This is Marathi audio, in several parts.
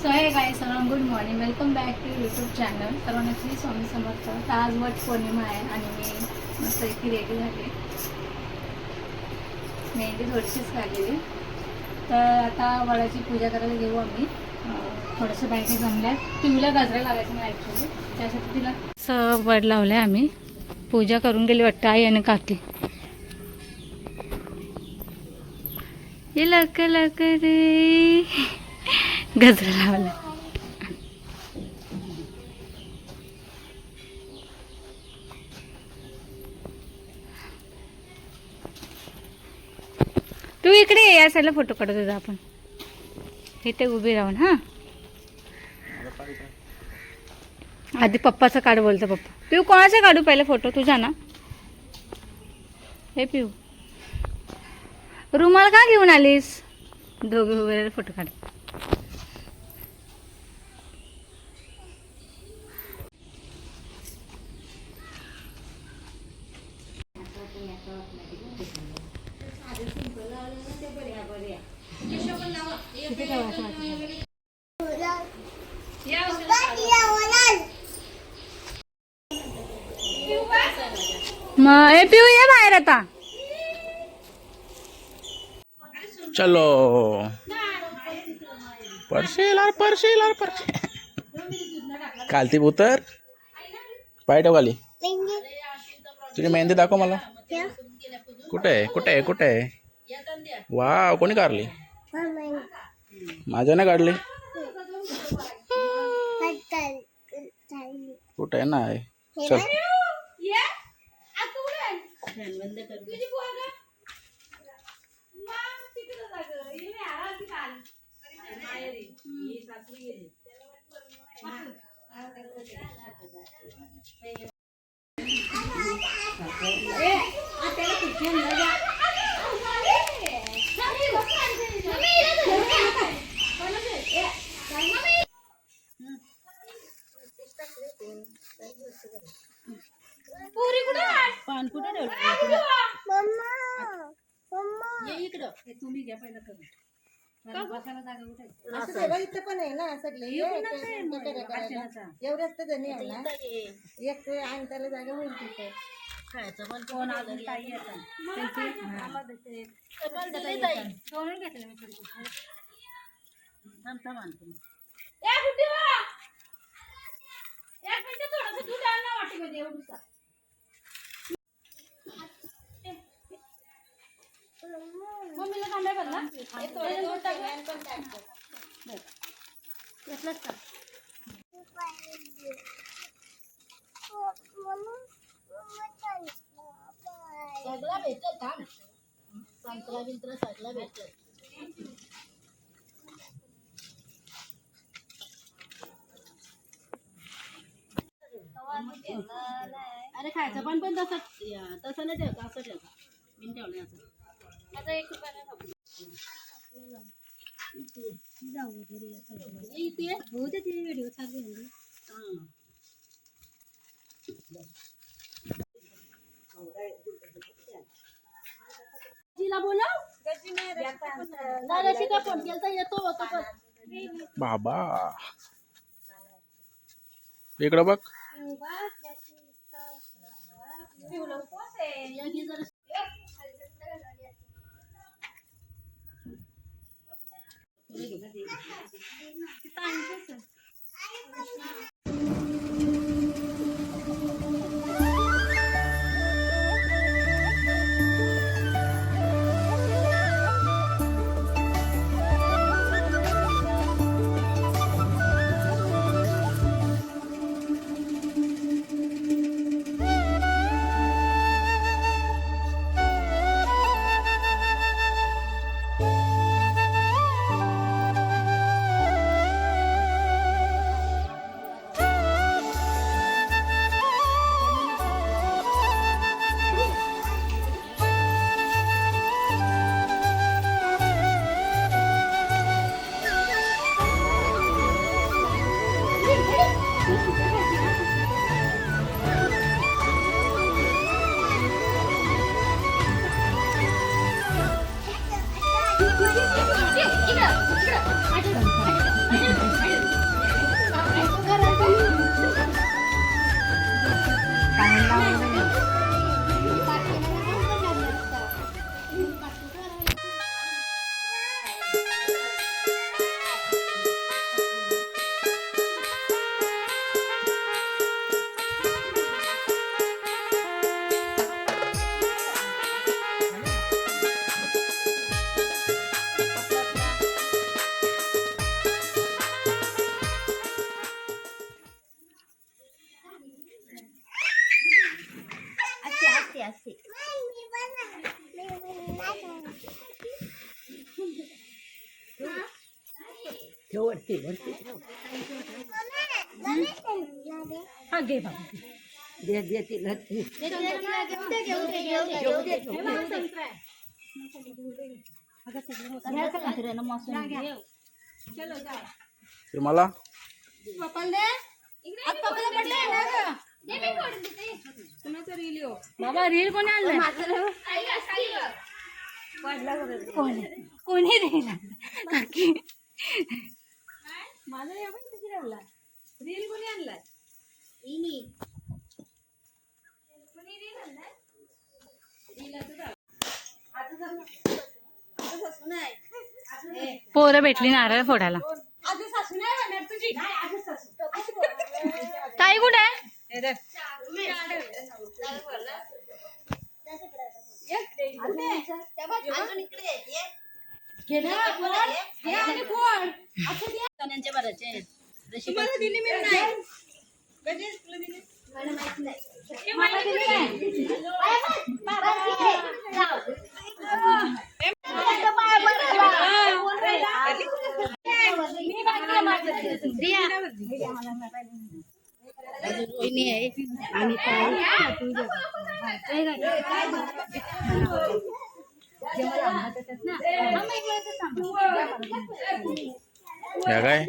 सो हे गाईस सर्वांना good morning, welcome back to YouTube channel. सर्वांना श्री स्वामी समर्थ. तर आज वट पौर्णिमा आहे आणि मी मस्त इतकी रेडी झाली, मेहंदी थोडीशीच काढलेली. तर आता वडाची पूजा करायला घेऊ आम्ही. थोडंसं बायका जमल्या, टीव्हीला गजरा लागायचं नाही ॲक्च्युली, त्यासाठी तिला असं वड लावलं आहे आम्ही. पूजा करून गेली वाटतं आई आणि काकी. ये लवकर लवकर रे, गजरा लावला. तू इकडे ये, या साईडला फोटो काढू तुझा आपण. इथे उभी राहून. हां, आधी पप्पाचा काढ बोलतो पप्पा. पिऊ कोणाचा काढू पहिले फोटो? तुझा ना. हे पिऊ, रुमाल का घेऊन आलीस? दोघे उभे फोटो काढ. मग हे पिऊ ये बाहेर आता. चलो परशील कालती उतर, पाय ठेव खाली. तुझी मेहंदी दाखव मला. कुठे आहे? वाव, कोणी काढली? माझ्या नाही काढली. कुठे आहे? नाही. चल पान कुठे ठेवलं? इकडं तुम्ही घ्या पहिला करून. बसायला जागा कुठे? इथं पण आहे ना सगळे एवढ्याच तर जणी आहे ना. एक आणि त्याला जागा होईल तिथे. खायचं पण कोण अजून काही येतं सोडून घेतलं मी थोडी. थांब आणतो मी. मम्मीला थांबाय बघ ना. घेतलंच का? सगळं भेटत. थांब, संत्रा बिंत्रा सगळं भेटत. अरे खायचं पण तसं नाही ठेवतं, असं ठेवतं. बिन ठेवलं असं. आता 1 रुपयाला व्हिडिओ चालू आहे. तिला बोलव. दादाशी का फोन केलता? येतो होता पण बाबा इकडं बघ. हा घे बाबा फिर मला बाबा रील कोणी आणलं कोणी दिला काकी माझा या पण किती लावला रील कोणी आणलाय पोरं भेटली नारळ फोडायला ताई कुठे आहे या काय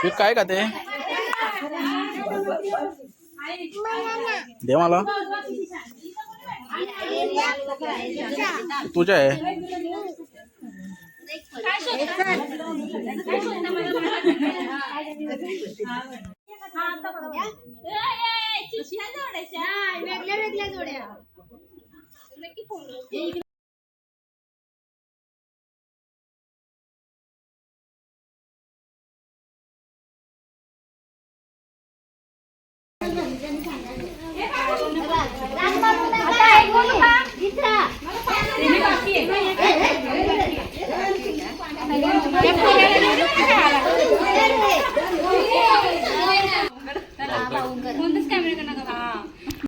तू काय का ते दे मला तुझ्या आहे वेगळ्या वेगळ्या जोड्या बाकी